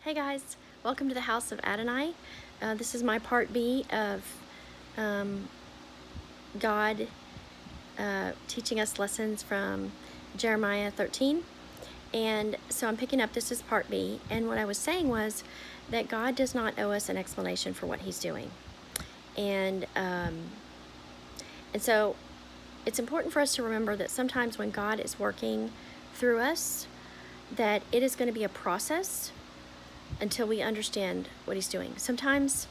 Hey guys, welcome to the House of Adonai. This is my part B of God teaching us lessons from Jeremiah 13. And so I'm picking up, this is part B. And what I was saying was that God does not owe us an explanation for what he's doing. And so it's important for us to remember that sometimes when God is working through us, that it is going to be a process until we understand what he's doing. Sometimes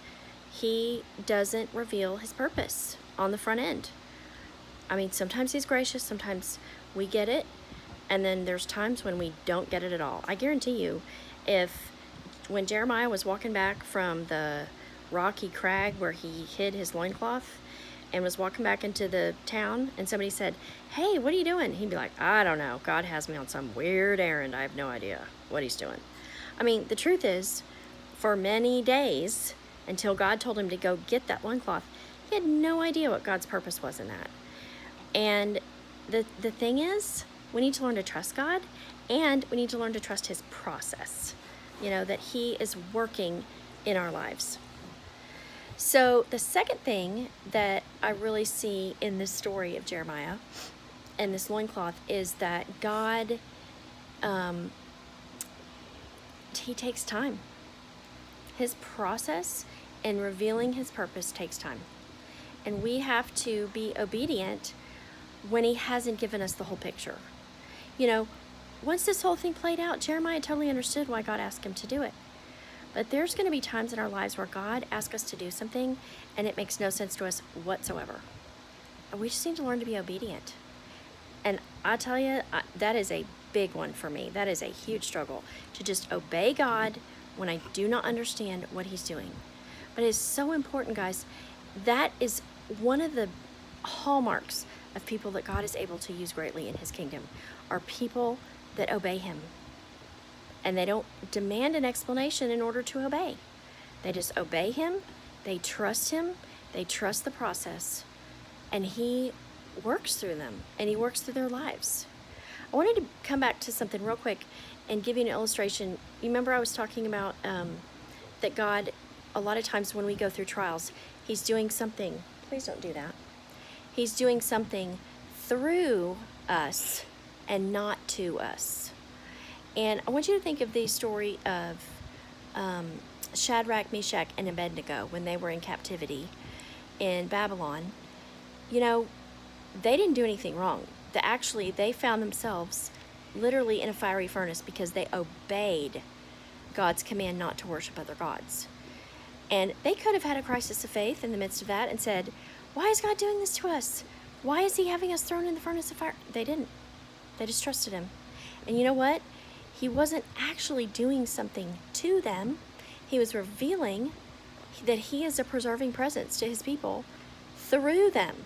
he doesn't reveal his purpose on the front end. I mean, sometimes he's gracious, sometimes we get it, and then there's times when we don't get it at all. I guarantee you, when Jeremiah was walking back from the rocky crag where he hid his loincloth and was walking back into the town, and somebody said, "Hey, what are you doing?" He'd be like, "I don't know. God has me on some weird errand. I have no idea what he's doing." I mean, the truth is, for many days, until God told him to go get that loincloth, he had no idea what God's purpose was in that. And the thing is, we need to learn to trust God, and we need to learn to trust his process, that he is working in our lives. So the second thing that I really see in this story of Jeremiah and this loincloth is that God, he takes time. His process in revealing his purpose takes time. And we have to be obedient when he hasn't given us the whole picture. Once this whole thing played out, Jeremiah totally understood why God asked him to do it. But there's going to be times in our lives where God asks us to do something and it makes no sense to us whatsoever. And we just need to learn to be obedient. And I tell you, that is a big one for me. That is a huge struggle, to just obey God when I do not understand what he's doing. But it's so important, guys. That is one of the hallmarks of people that God is able to use greatly in his kingdom, are people that obey him. And they don't demand an explanation in order to obey. They just obey him, they trust him, they trust the process, and he works through them, and he works through their lives. I wanted to come back to something real quick and give you an illustration. You remember I was talking about that God, a lot of times when we go through trials, he's doing something. Please don't do that. He's doing something through us and not to us. And I want you to think of the story of Shadrach, Meshach, and Abednego when they were in captivity in Babylon. They didn't do anything wrong. They found themselves literally in a fiery furnace because they obeyed God's command not to worship other gods. And they could have had a crisis of faith in the midst of that and said, "Why is God doing this to us? Why is he having us thrown in the furnace of fire?" They didn't. They just trusted him. And you know what? He wasn't actually doing something to them. He was revealing that he is a preserving presence to his people through them.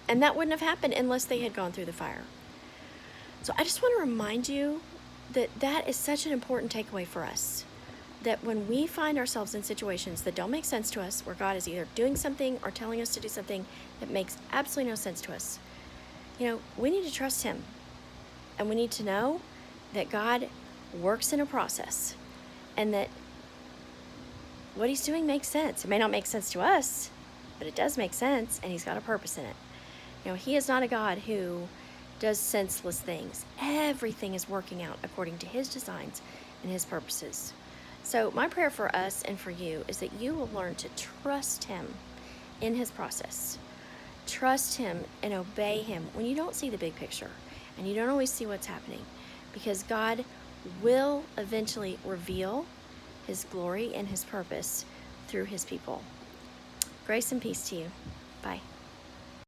And that wouldn't have happened unless they had gone through the fire. So I just want to remind you that that is such an important takeaway for us. That when we find ourselves in situations that don't make sense to us, where God is either doing something or telling us to do something that makes absolutely no sense to us, we need to trust him. And we need to know that God works in a process, and that what he's doing makes sense. It may not make sense to us, but it does make sense, and he's got a purpose in it. He is not a God who does senseless things. Everything is working out according to his designs and his purposes. So my prayer for us and for you is that you will learn to trust him in his process. Trust him and obey him when you don't see the big picture and you don't always see what's happening, because God will eventually reveal his glory and his purpose through his people. Grace and peace to you. Bye.